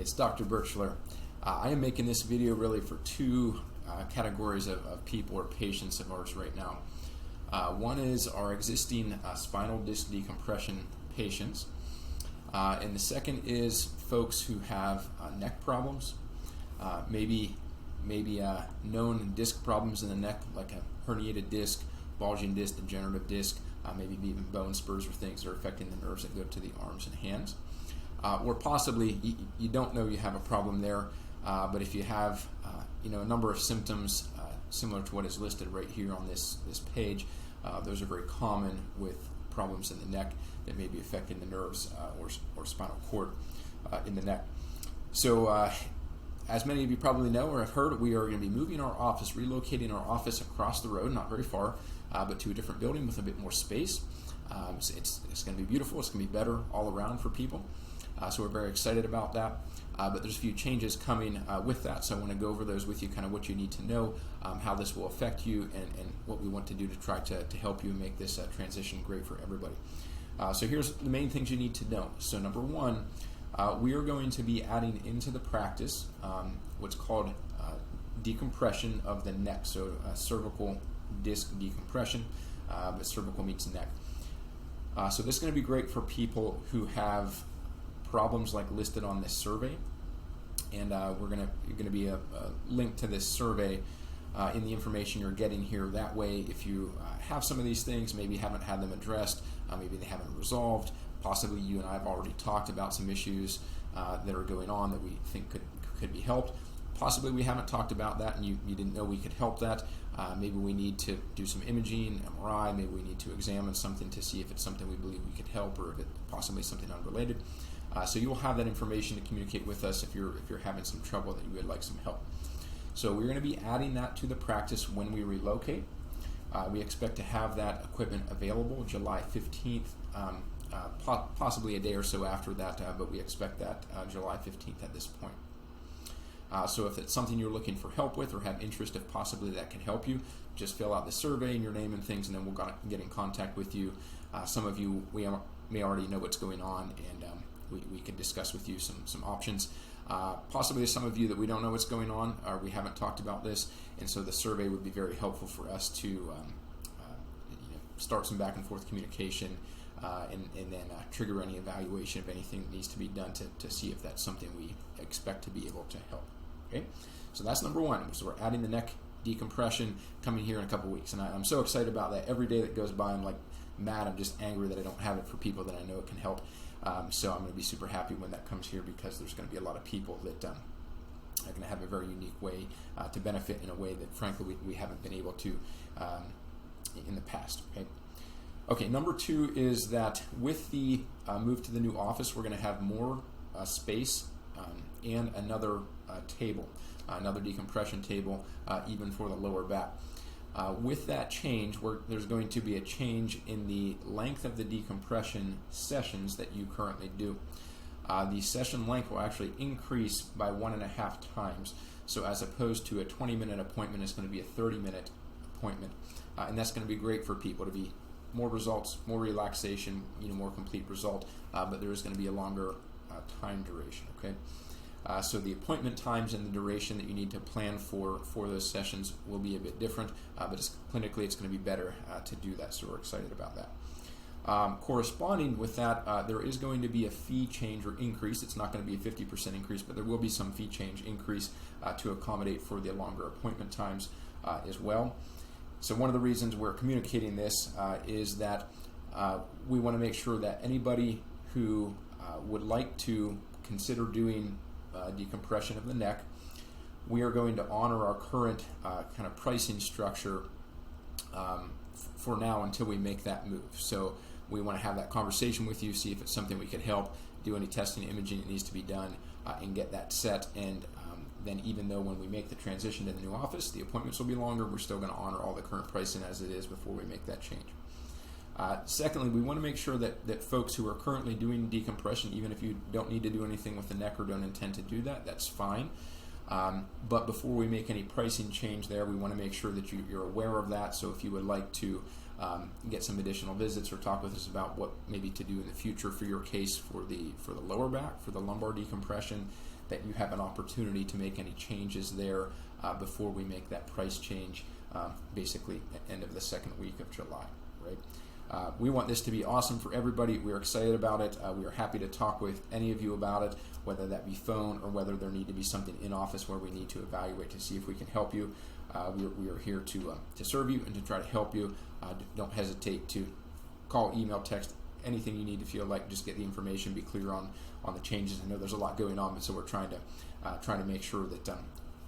it's Dr. Birchler. I am making this video really for two categories of people or patients of ours right now. One is our existing spinal disc decompression patients, and the second is folks who have neck problems, maybe known disc problems in the neck, like a herniated disc, bulging disc, degenerative disc, maybe even bone spurs or things that are affecting the nerves that go to the arms and hands. Or possibly you don't know you have a problem there, but if you have a number of symptoms similar to what is listed right here on this page, those are very common with problems in the neck that may be affecting the nerves or spinal cord in the neck. So as many of you probably know or have heard, we are going to be moving our office, relocating our office across the road, not very far, but to a different building with a bit more space. It's going to be beautiful. It's going to be better all around for people. So we're very excited about that. But there's a few changes coming with that, so I want to go over those with you, kind of what you need to know, how this will affect you, and what we want to do to try to help you make this transition great for everybody. So here's the main things you need to know. So number one, we are going to be adding into the practice what's called decompression of the neck, so cervical disc decompression, but cervical means neck. So this is going to be great for people who have problems like listed on this survey, and you're going to be a link to this survey in the information you're getting here. That way, if you have some of these things, maybe haven't had them addressed, maybe they haven't resolved, possibly you and I have already talked about some issues that are going on that we think could be helped. Possibly we haven't talked about that and you didn't know we could help that. Maybe we need to do some imaging, MRI, maybe we need to examine something to see if it's something we believe we could help, or if it's possibly something unrelated. So you will have that information to communicate with us if you're having some trouble that you would like some help. So we're going to be adding that to the practice when we relocate. We expect to have that equipment available July 15th, possibly a day or so after that, but we expect that July 15th at this point. So if it's something you're looking for help with or have interest if possibly that can help you, just fill out the survey and your name and things, and then we'll get in contact with you. Some of you may already know what's going on, and we can discuss with you some options. Possibly some of you that we don't know what's going on, or we haven't talked about this, and so the survey would be very helpful for us to start some back and forth communication, and then trigger any evaluation of anything that needs to be done to see if that's something we expect to be able to help. Okay, so that's number one. So we're adding the neck decompression coming here in a couple weeks, and I'm so excited about that. Every day that goes by, I'm like mad. I'm just angry that I don't have it for people that I know it can help. So I'm going to be super happy when that comes here, because there's going to be a lot of people that are going to have a very unique way to benefit in a way that frankly we haven't been able to in the past. Okay, number two is that with the move to the new office, we're going to have more space and another table, another decompression table, even for the lower back. With that change, there's going to be a change in the length of the decompression sessions that you currently do. The session length will actually increase by 1.5 times. So as opposed to a 20-minute appointment, it's going to be a 30-minute appointment. And that's going to be great for people to be more results, more relaxation, more complete result, but there is going to be a longer time duration. Okay. So the appointment times and the duration that you need to plan for those sessions will be a bit different, but clinically it's going to be better to do that, so we're excited about that. Corresponding with that, there is going to be a fee change or increase. It's not going to be a 50% increase, but there will be some fee change increase to accommodate for the longer appointment times as well. So one of the reasons we're communicating this is that we want to make sure that anybody who would like to consider doing decompression of the neck, we are going to honor our current kind of pricing structure for now until we make that move. So we want to have that conversation with you, see if it's something we could help, do any testing, imaging that needs to be done, and get that set. And then even though when we make the transition to the new office, the appointments will be longer, we're still going to honor all the current pricing as it is before we make that change. Secondly, we want to make sure that folks who are currently doing decompression, even if you don't need to do anything with the neck or don't intend to do that, that's fine. But before we make any pricing change there, we want to make sure that you're aware of that. So if you would like to get some additional visits or talk with us about what maybe to do in the future for your case for the lower back, for the lumbar decompression, that you have an opportunity to make any changes there before we make that price change, basically end of the second week of July, right? We want this to be awesome for everybody. We're excited about it. We are happy to talk with any of you about it, whether that be phone or whether there need to be something in office where we need to evaluate to see if we can help you. We are here to serve you and to try to help you. Don't hesitate to call, email, text, anything you need to feel like. Just get the information, be clear on the changes. I know there's a lot going on, so we're trying to make sure that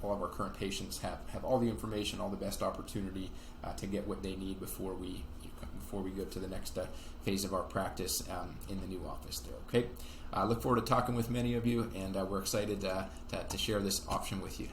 all of our current patients have all the information, all the best opportunity to get what they need before we go to the next phase of our practice in the new office there. Okay, I look forward to talking with many of you, and we're excited to share this option with you.